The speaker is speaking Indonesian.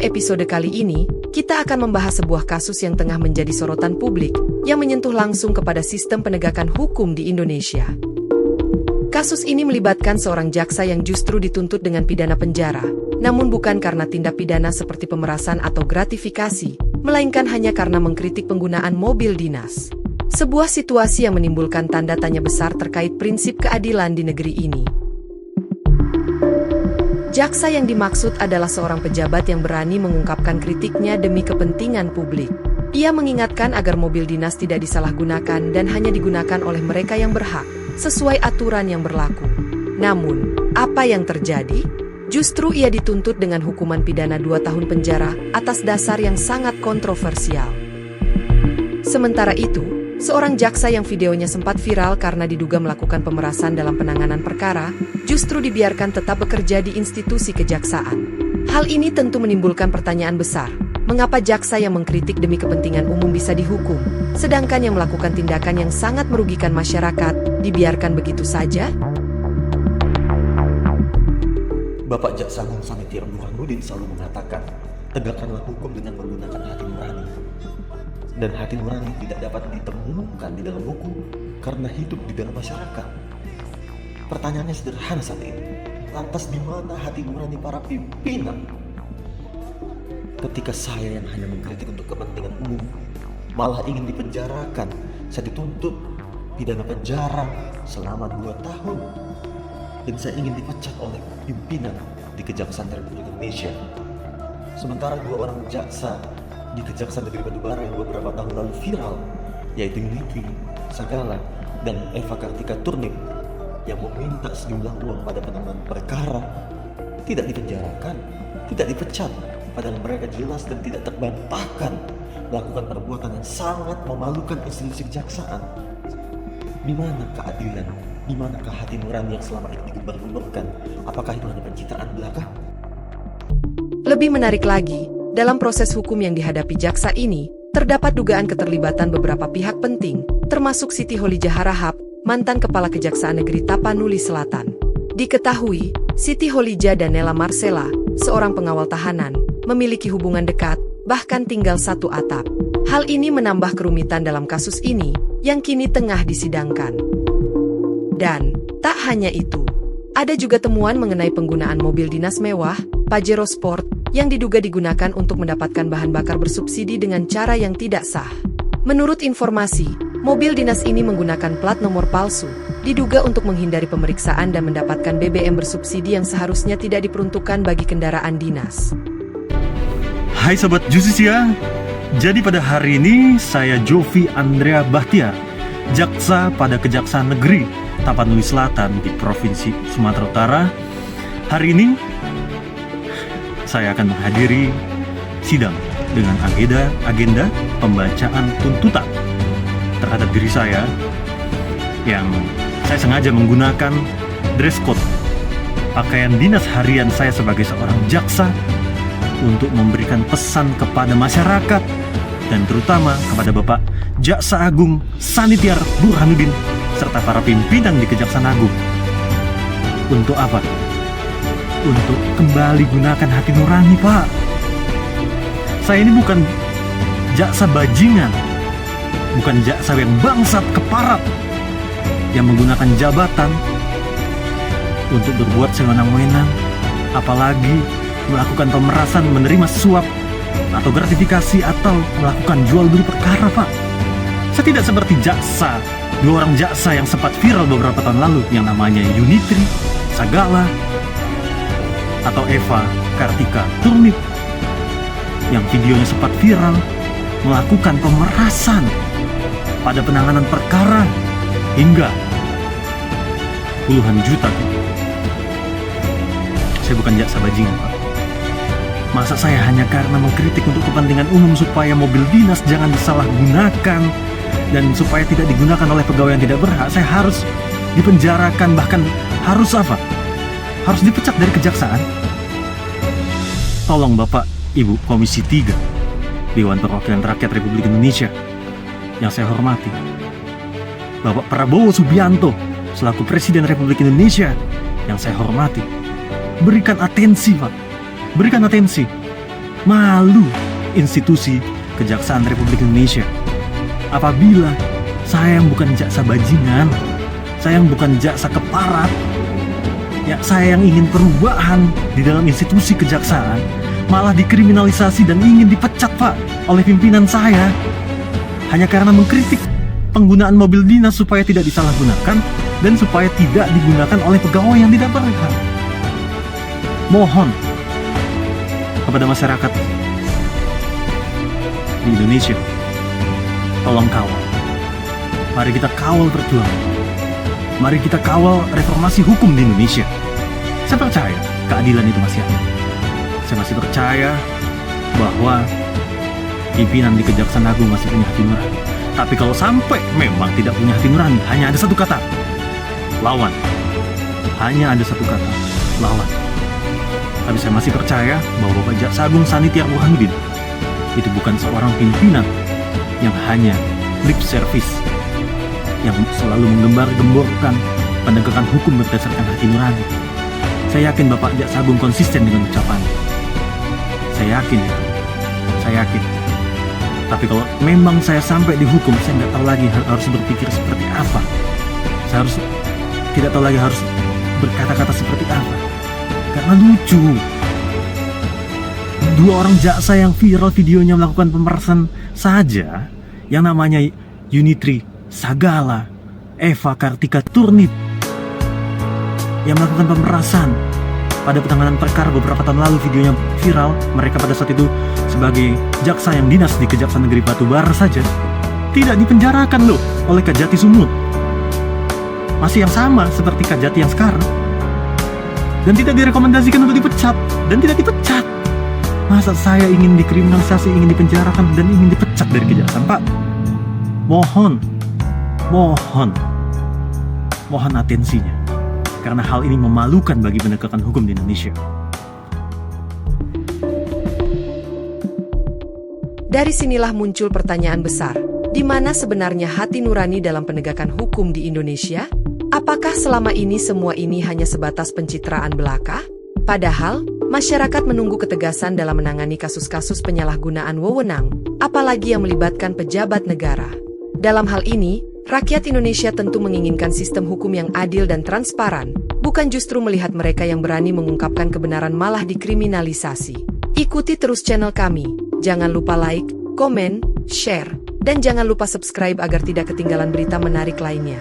episode kali ini, kita akan membahas sebuah kasus yang tengah menjadi sorotan publik, yang menyentuh langsung kepada sistem penegakan hukum di Indonesia. Kasus ini melibatkan seorang jaksa yang justru dituntut dengan pidana penjara, namun bukan karena tindak pidana seperti pemerasan atau gratifikasi, melainkan hanya karena mengkritik penggunaan mobil dinas. Sebuah situasi yang menimbulkan tanda tanya besar terkait prinsip keadilan di negeri ini. Jaksa yang dimaksud adalah seorang pejabat yang berani mengungkapkan kritiknya demi kepentingan publik. Ia mengingatkan agar mobil dinas tidak disalahgunakan dan hanya digunakan oleh mereka yang berhak, sesuai aturan yang berlaku. Namun, apa yang terjadi? Justru ia dituntut dengan hukuman pidana 2 tahun penjara atas dasar yang sangat kontroversial. Sementara itu, seorang jaksa yang videonya sempat viral karena diduga melakukan pemerasan dalam penanganan perkara, justru dibiarkan tetap bekerja di institusi kejaksaan. Hal ini tentu menimbulkan pertanyaan besar. Mengapa jaksa yang mengkritik demi kepentingan umum bisa dihukum, sedangkan yang melakukan tindakan yang sangat merugikan masyarakat dibiarkan begitu saja? Bapak Jaksa Agung Sanitiar Burhanuddin selalu mengatakan, tegakkanlah hukum dengan menggunakan hati nurani. Dan hati nurani tidak dapat ditemukan di dalam hukum karena hidup di dalam masyarakat. Pertanyaannya sederhana saat ini, lantas di mana hati nurani para pimpinan? Ketika saya yang hanya mengkritik untuk kepentingan umum, malah ingin dipenjarakan, saya dituntut pidana penjara selama 2 tahun. Dan saya ingin dipecat oleh pimpinan di Kejaksaan Republik Indonesia. Sementara 2 orang jaksa di Kejaksaan Negeri Batubara yang beberapa tahun lalu viral, yaitu Yunitri Sagala dan Eva Kartika Turnip, yang meminta sejumlah uang pada penanganan perkara, tidak dipenjarakan, tidak dipecat, padahal mereka jelas dan tidak terbantahkan melakukan perbuatan yang sangat memalukan institusi kejaksaan. Di mana keadilan? Di manakah hati nurani yang selama ini digembar-gemborkan? Apakah itu hanya pencitraan belaka? Lebih menarik lagi, dalam proses hukum yang dihadapi jaksa ini, terdapat dugaan keterlibatan beberapa pihak penting, termasuk Siti Holija Harahap, mantan Kepala Kejaksaan Negeri Tapanuli Selatan. Diketahui, Siti Holija dan Nela Marcela, seorang pengawal tahanan, memiliki hubungan dekat, bahkan tinggal satu atap. Hal ini menambah kerumitan dalam kasus ini, yang kini tengah disidangkan. Dan, tak hanya itu, ada juga temuan mengenai penggunaan mobil dinas mewah, Pajero Sport, yang diduga digunakan untuk mendapatkan bahan bakar bersubsidi dengan cara yang tidak sah. Menurut informasi, mobil dinas ini menggunakan plat nomor palsu, diduga untuk menghindari pemeriksaan dan mendapatkan BBM bersubsidi yang seharusnya tidak diperuntukkan bagi kendaraan dinas. Hai Sobat Justisia, jadi pada hari ini saya Jovi Andrea Bahtiar, jaksa pada Kejaksaan Negeri Tapanuli Selatan di Provinsi Sumatera Utara. Hari ini saya akan menghadiri sidang dengan agenda pembacaan tuntutan terhadap diri saya yang saya sengaja menggunakan dress code pakaian dinas harian saya sebagai seorang jaksa untuk memberikan pesan kepada masyarakat dan terutama kepada Bapak Jaksa Agung Sanitiar Burhanuddin serta para pimpinan di Kejaksaan Agung. Untuk apa? Untuk kembali gunakan hati nurani, Pak. Saya ini bukan jaksa bajingan, bukan jaksa yang bangsat keparat yang menggunakan jabatan untuk berbuat sewenang-wenang, apalagi melakukan pemerasan, menerima suap atau gratifikasi atau melakukan jual beli perkara, Pak. Saya tidak seperti jaksa, 2 orang jaksa yang sempat viral beberapa tahun lalu yang namanya Yunitri Sagala atau Eva Kartika Turnip yang videonya sempat viral melakukan pemerasan pada penanganan perkara hingga puluhan juta. Saya bukan jaksa bajingan, Pak. Masa saya hanya karena mengkritik untuk kepentingan umum supaya mobil dinas jangan disalahgunakan dan supaya tidak digunakan oleh pegawai yang tidak berhak, saya harus dipenjarakan, bahkan harus apa? Harus dipecat dari kejaksaan? Tolong Bapak, Ibu Komisi 3 Dewan Perwakilan Rakyat Republik Indonesia yang saya hormati, Bapak Prabowo Subianto selaku Presiden Republik Indonesia yang saya hormati, berikan atensi, Pak. Berikan atensi Malu institusi Kejaksaan Republik Indonesia. Apabila saya yang bukan jaksa bajingan, saya yang bukan jaksa keparat, ya saya yang ingin perubahan di dalam institusi kejaksaan, malah dikriminalisasi dan ingin dipecat, Pak, oleh pimpinan saya hanya karena mengkritik penggunaan mobil dinas supaya tidak disalahgunakan dan supaya tidak digunakan oleh pegawai yang tidak berhak. Mohon kepada masyarakat di Indonesia, tolong kawal. Mari kita kawal perjuangan. Mari kita kawal reformasi hukum di Indonesia. Saya percaya keadilan itu masih ada. Saya masih percaya bahwa pimpinan di Kejaksaan Agung masih punya hati nurani. Tapi kalau sampai memang tidak punya hati nurani, hanya ada satu kata: lawan. Hanya ada satu kata: lawan. Tapi saya masih percaya bahwa Bapak Jaksa Agung Sanitiar Burhanuddin itu bukan seorang pimpinan yang hanya lip service, yang selalu menggembar-gemborkan penegakan hukum berdasarkan hati nurani. Saya yakin Bapak Jaksa Agung konsisten dengan ucapannya. Saya yakin itu. Saya yakin. Tapi kalau memang saya sampai dihukum, saya nggak tahu lagi harus berpikir seperti apa. Saya harus tidak tahu lagi harus berkata-kata seperti apa. Karena lucu. Dua orang jaksa yang viral videonya melakukan pemerasan saja, yang namanya Yunitri Sagala, Eva Kartika Turnip, yang melakukan pemerasan pada penanganan perkara beberapa tahun lalu, videonya viral. Mereka pada saat itu sebagai jaksa yang dinas di Kejaksaan Negeri Batubara saja tidak dipenjarakan loh oleh Kajati Sumut. Masih yang sama seperti Kajati yang sekarang. Dan tidak direkomendasikan untuk dipecat. Dan tidak dipecat. Masa saya ingin dikriminalisasi, ingin dipenjarakan, dan ingin dipecat dari kejaksaan, Pak? Mohon atensinya. Karena hal ini memalukan bagi penegakan hukum di Indonesia. Dari sinilah muncul pertanyaan besar, di mana sebenarnya hati nurani dalam penegakan hukum di Indonesia? Apakah selama ini semua ini hanya sebatas pencitraan belaka? Padahal, masyarakat menunggu ketegasan dalam menangani kasus-kasus penyalahgunaan wewenang, apalagi yang melibatkan pejabat negara. Dalam hal ini, rakyat Indonesia tentu menginginkan sistem hukum yang adil dan transparan, bukan justru melihat mereka yang berani mengungkapkan kebenaran malah dikriminalisasi. Ikuti terus channel kami, jangan lupa like, komen, share, dan jangan lupa subscribe agar tidak ketinggalan berita menarik lainnya.